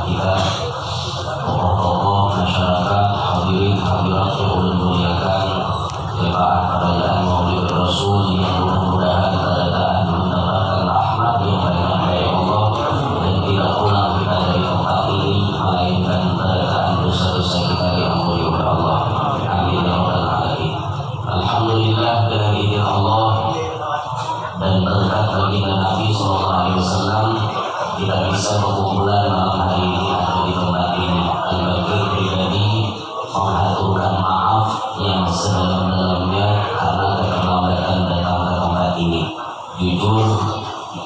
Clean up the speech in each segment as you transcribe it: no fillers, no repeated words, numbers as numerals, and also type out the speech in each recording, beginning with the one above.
kita, tokoh-tokoh masyarakat, hadirin hadirat yang ulun muliakan, jemaah perayaan Maulid Rasul yang mudah-mudahan keadaan mendapatkan rahmat yang banyak dari Allah dan tidak pulang kita dari tempat ini melainkan keadaan dosa-dosa kita diampuni oleh Allah. Amin ya rabbal alamin. Alhamdulillah, dengan izin Allah dan berkat baginda Nabi SAW kita bisa berkumpulan malam hari ini atau di tempat ini. Al-Bakir pribadi mengaturkan maaf yang sedalam-dalamnya karena keterlambatan datang ke tempat ini. Jujur,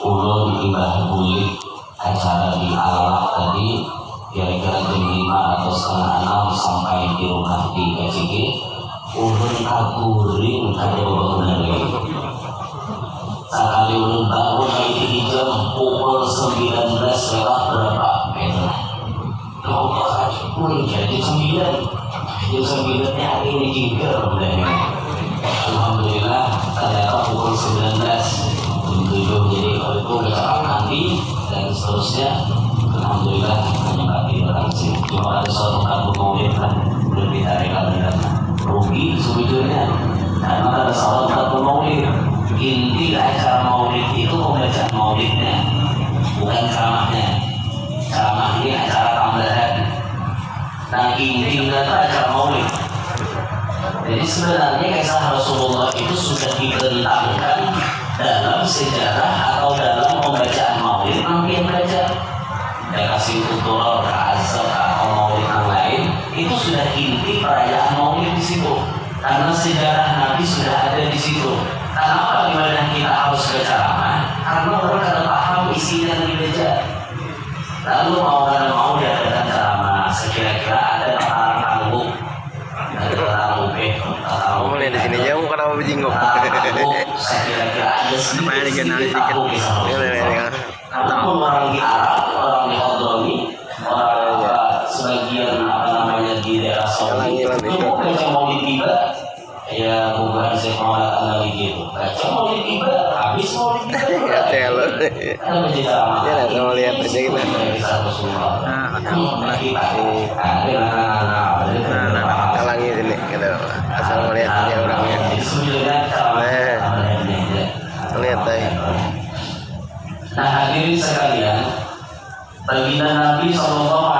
ulun imbah bulik acara di Alak tadi kira-kira jam 5 atau setengah 6 sampai di rumah di KCG. Ulun kaguring kada bangunan lagi. Sekali ulun bangun itu jam pukul 19 lewat berapa meter. Ulun jadi 9. Jam 9-nya hari ini juga udah. Alhamdulillah ternyata pukul 19 jam 7. Jadi kalau itu bercakap nanti dan seterusnya. Alhamdulillah hanya kaki orang sini. Cuma ada suatu kartu Maulid lah lebih dari kalian rugi sebetulnya. Karena ada salah kartu Maulid. Inti acara Maulid itu pembacaan Maulidnya, bukan ceramahnya. Ceramah ini acara tambahan. Nah, intinya itu acara Maulid. Jadi sebenarnya kisah Rasulullah itu sudah dibentangkan dalam sejarah atau dalam pembacaan Maulid. Nanti yang baca saya kasih tutorial azab atau Maulid yang lain itu sudah inti perayaan Maulid di situ. Karena sejarah Nabi sudah ada di situ. Kenapa dimana kita harus berceramah? Karena orang kada paham isinya yang dibaca. Lalu mau diadakan ceramah, sekira-kira ada orang tangguh, ada orang upeh, mulai di sini jauh kenapa berjinggung? Sekira-kira ada sedikit tahu kisah Rasulullah. Karena orang di Arab, orang di Hadrami, orang sebagian di daerah Saudi, cukup baca Maulid tiba. Ya bukan saya pengalaman lagi gitu. Baca Maulid tiba, habis Maulid tiba. Ada menjadi ramah. Ya, kita lihat aja kita. Kalangi sini kita asal melihat aja orangnya. Lihat aja. Nah, hadirin sekalian, baginda Nabi SAW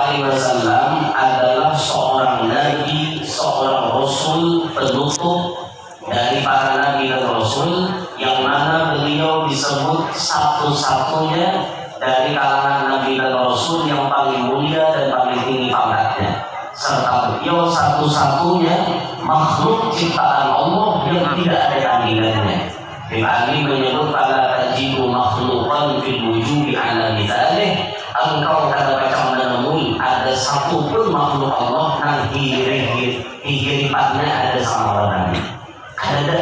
adalah seorang nabi, seorang rasul, penutup dari para nabi dan rasul, yang mana beliau disebut satu-satunya dari kalangan nabi dan rasul yang paling mulia dan paling tinggi pangkatnya, serta beliau satu-satunya makhluk ciptaan Allah yang tidak ada tandingannya. Ali menyebut pada tajibu makhluqan fil wujudi ala mithalih. Engkau kada macam menemui ada satu pun makhluk Allah yang hiripannya ada sama orangnya. Ada,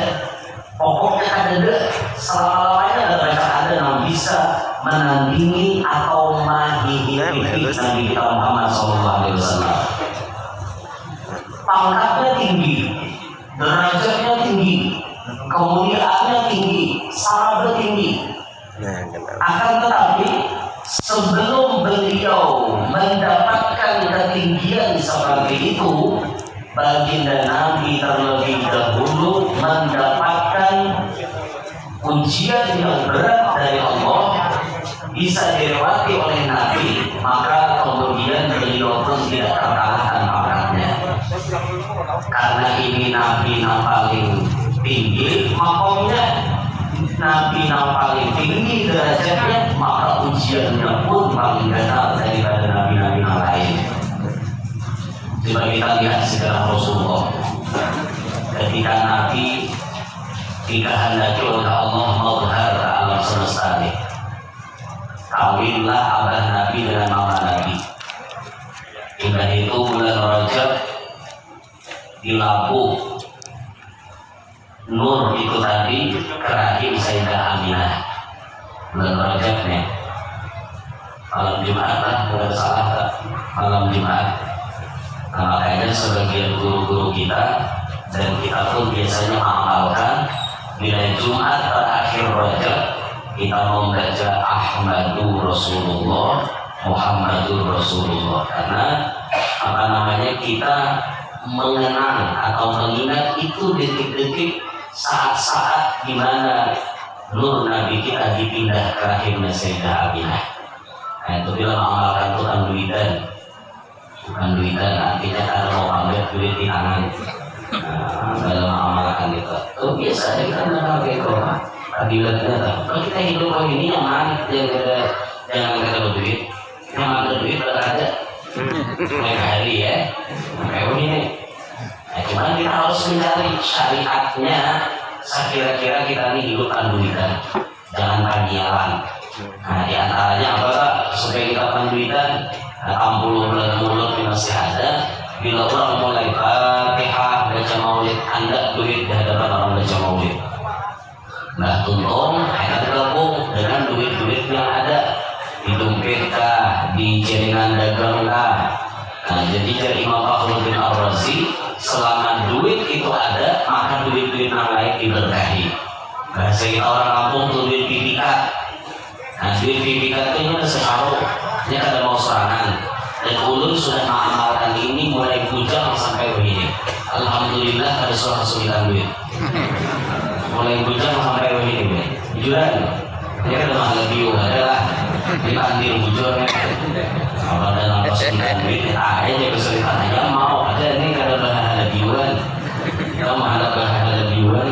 pokoknya ada. Selama-lamanya ada macam ada yang bisa menandingi atau menghidupi Nabi kita Muhammad SAW. Pangkatnya tinggi, derajatnya tinggi, kemuliaannya tinggi, sahabat tinggi. Akan tetapi sebelum beliau mendapatkan ketinggian seperti itu, baginda Nabi terlebih dahulu mendapatkan ujian yang berat dari Allah, bisa dilewati oleh Nabi, maka kemudian beliau pun tidak terkalahkan pangkatnya. Karena ini Nabi yang paling tinggi makomnya, Nabi yang paling tinggi derajatnya, maka ujiannya pun paling berat daripada nabi-nabi yang lain. Coba kita lihat sejarah Rasulullah. Ketika Nabi dikehendaki oleh Allah mazhar alam semesta ini, kawinlah abah Nabi dengan mama Nabi. Hingga itu bulan Rajab dilabuh Nur itu tadi ke rahim Sayyidah Aminah. Bulan Rajabnya malam Jumat lah, bukan salah tak? Malam Jumat. Nah, makanya sebagian guru-guru kita dan kita pun biasanya mengamalkan bila Jumat terakhir Rajab kita membaca Ahmadu Rasulullah Muhammadur Rasulullah. Karena apa namanya, kita mengenang atau mengingat itu detik-detik, saat-saat di mana nur Nabi kita dipindah ke rahimnya Sayyidah Aminah. Nah, itu bila mengamalkan itu kan duitan, bukan duitan, artinya ada mau ambil duit di tangan. Nah, dalam mengamalkan itu biasa kita mengenal gitu. Adilatnya, kalau kita hidup kalau ini nyaman, jangan kata duit, nyaman ada duit berada, mereka hari ya, kayak ini. Nah, cuman kita harus mencari syariatnya. Kira-kira kita ini hidup panduitan, jangan pandialan. Nah, diantaranya apa kak? Supaya kita panduitan, 60 bulan mulut masih ada. Bila orang mulai Fatihah baca maulid, anda duit di hadapan orang baca maulid. Nah, tuntung hanya tergabung dengan duit-duit yang ada di dompet kah, di jaringan dagang kah. Nah, jadi dari Imam Fakhruddin Ar-Razi, selama duit itu ada, maka duit-duit yang lain diberkahi. Bahasa kita orang kampung tuh duit pipikat. Nah, duit pipikat itu separuh, ini kada mau serangan. Dan ulun sudah mengamalkan ini mulai bujang sampai begini. Alhamdulillah ada suara kesulitan duit. Mulai bujang sampai begini, jujuran. Ini kan memang lebih adalah dipandir bujurnya. Kalau dalam kesulitan duit, aja kesulitan aja mau ada ini kada bahan lebihan. Kita mau ada bahan lebihan,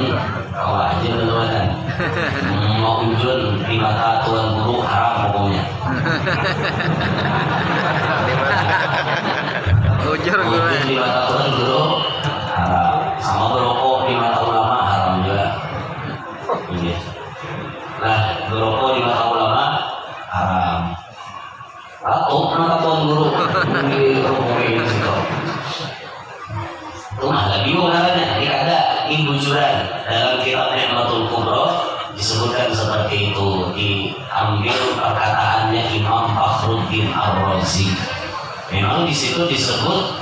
kau aja beneran. Mau ujun di mata Tuan Guru haram pokoknya. Ujur gue. Di mata Tuan Guru haram. Sama berokok di mata ulama haram juga. Ini. Nah, berokok di mata ulama haram. Atau mata Tuan Guru di rokok ini situ. Itu mah lagi ulangnya. Ini ada imbujuran dalam kitab Ni'matul Kubra disebutkan seperti itu, diambil perkataannya Imam Fakhruddin Ar-Razi. Memang di situ disebut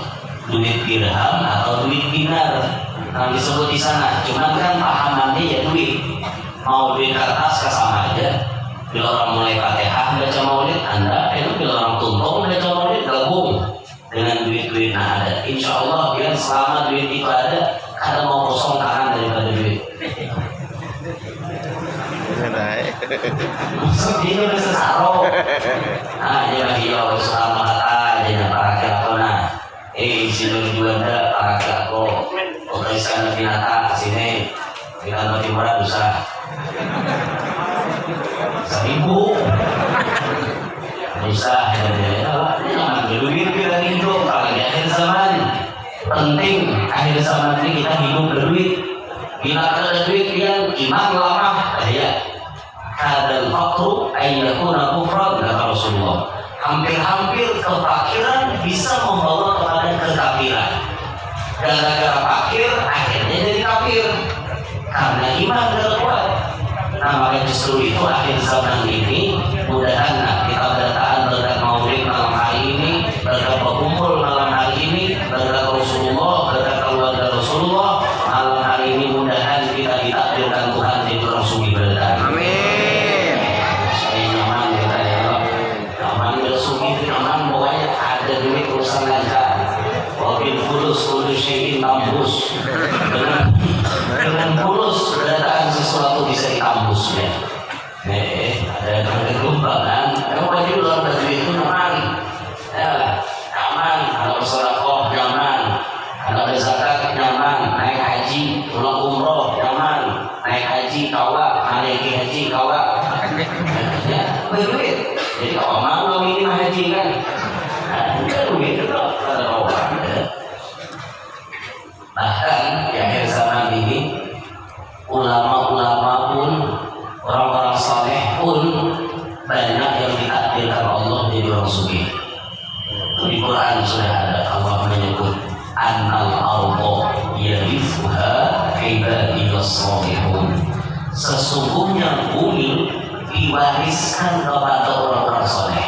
duit dirham atau duit dinar, nah disebut di sana. Cuman kan pahamannya ya duit, mau duit kertas sama aja. Bila orang mulai Fatihah baca maulid, anda itu bila orang tuntung baca maulid gabung dengan duit-duit yang ada. Insya Allah biar selama duit itu ada, kada mau kosong tangan daripada duit. Ini udah sesaro. Nah, jangan hilang selama kata jangan para kelakona. Sini juanda para kelako. Oke, sekarang binatang sini kita mati murah dosa. 1000 dosa. Jangan berduit kita hidup. Kalau di akhir zaman penting akhir zaman ini kita hidup berduit. Bila ada duit yang iman lama, ya. Hadal fakru ayyakuna kufran, kata Rasulullah. Hampir-hampir kefakiran bisa membawa kepada kekafiran. Gara-gara fakir akhirnya jadi kafir karena iman tidak kuat. Nah, maka justru itu akhir zaman ini mudahan kita berdataan berkat maulid malam hari ini, berkat berkumpul malam hari ini, berkat Rasulullah, berkat keluarga Rasulullah malam hari ini, mudahan kita ditakdirkan Tuhan jadi orang suci berdataan. Amin. Dengan fulus berdataan sesuatu bisa ditambus ya. Ada kegembiraan. Kalau wajib luar negeri itu nyaman, ya nyaman. Kalau bersedekah nyaman, kalau berzakat nyaman, naik haji, pulang umroh nyaman, naik haji kawa, naik haji kawa. Ya berduit. Jadi kalau mau ini haji kan, ada duit itu ada orang. Bahkan di akhir zaman ini ulama-ulama pun, orang-orang saleh pun banyak yang ditakdirkan Allah jadi orang sugih. Di Quran sudah ada Allah menyebut annal arda yarithuha ibadiyas salihun. Sesungguhnya bumi diwariskan kepada orang-orang saleh.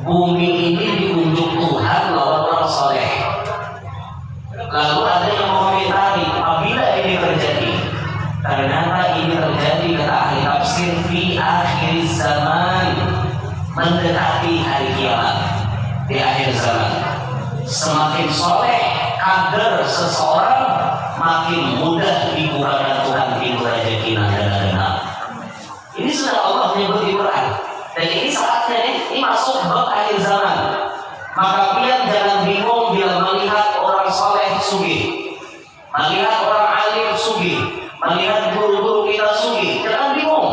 Bumi ini diunjuk Tuhan oleh orang saleh. Lalu ada yang mengomentari apabila ini terjadi, ternyata ini terjadi kata ahli tafsir fi akhir zaman, mendekati hari kiamat di akhir zaman. Semakin soleh kader seseorang, makin mudah dibukakan Tuhan pintu rezeki dan dana. Ini sudah Allah menyebut di Quran. Dan ini saatnya nih, ini masuk bab akhir zaman. Maka kalian jangan bingung bila melihat orang soleh sugih, melihat orang alim sugih, melihat guru-guru kita sugih. Jangan bingung,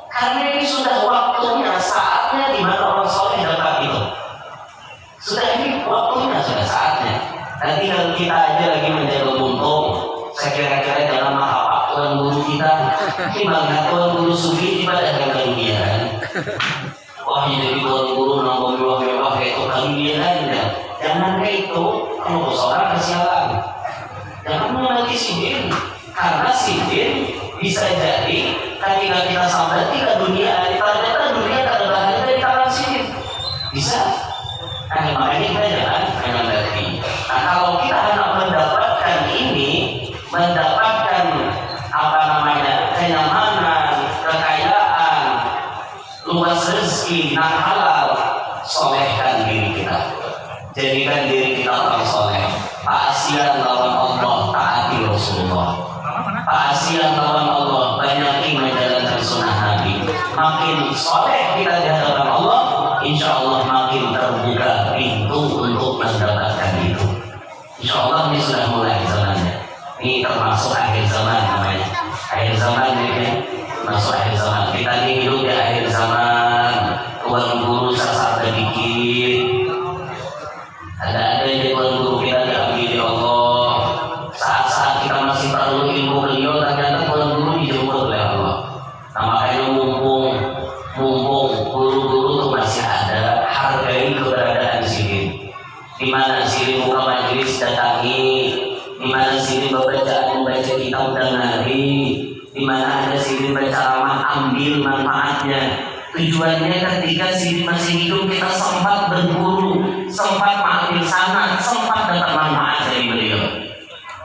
karena ini sudah waktunya, saatnya di mana orang soleh dapat itu. Sudah ini waktunya, sudah saatnya. Nanti kalau kita aja lagi menjaga buntung, saya kira-kira jangan maaf tuan guru kita. Ini melihat tuan guru sugih ibadah dengan dunia kan. Wah, jadi tuan guru nambah mewah-mewah kayak itu kali dia aja. Jangan kayak itu, kalau seorang kesialan. Jangan mengenali sidin, karena sidin bisa jadi ketika kita sampai ke dunia, ternyata dunia tak ada bahan dari tangan sidin. Bisa. Nah, makanya kita jangan mengerti. Nah, kalau kita hendak mendapatkan ini, mendapatkan apa namanya kenyamanan, kekayaan, luas rezeki, dan halal, solehkan diri kita. Jadikan diri kita orang soleh. Ta'asian lawan Allah, taati Rasulullah. Ta'asian lawan Allah, banyakin menjalankan sunnah Nabi. Makin soleh kita di hadapan Allah, insya Allah makin terbuka pintu untuk mendapatkan itu. Insya Allah ini sudah mulai zamannya. Ini termasuk akhir zaman namanya. Akhir zaman ini masuk akhir zaman. Kita ini hidup di akhir zaman. Tuan guru sasar sedikit. Ada yang tuan guru kita diambil di Allah. Saat-saat kita masih perlu ilmu beliau, ternyata tuan guru dijemput oleh Allah. Nah, makanya mumpung guru-guru itu masih ada, hargai keberadaan sini. Di mana sini buka majelis datangi, di mana sini membaca kitab dengari, di mana ada sini berceramah ambil manfaatnya. Tujuannya ketika sini masih hidup kita sempat berguru, sempat mengambil sana, sempat dapat manfaat dari beliau.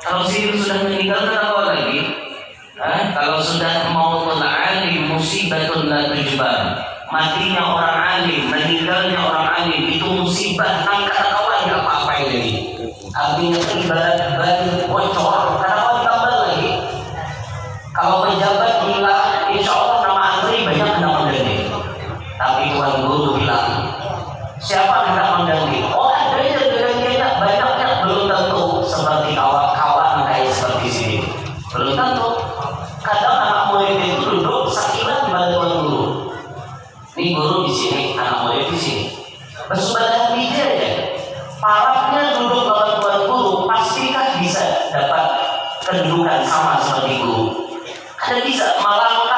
Kalau sini sudah meninggal apa lagi? Kalau sudah mau alim musibatun la tujbar. Matinya orang alim, meninggalnya orang alim itu musibah, angkat kawan nggak apa-apa ini. Artinya ibarat ban bocor, kenapa ditambah lagi? Kalau pejabat hilang, insya Allah nama antri banyak yang mengganti. Tapi tuan guru bilang, siapa yang mengganti? Oh, ada yang gantinya banyaknya, belum tentu seperti kawan-kawan kayak seperti sini. Belum tentu. Kadang anak murid itu duduk sakilan di balik tuan guru. Ini guru di sini, anak murid di sini. Bersubadah dia aja. Parahnya duduk balik tuan guru, pastikah bisa dapat kedudukan sama seperti guru? Ada bisa, malah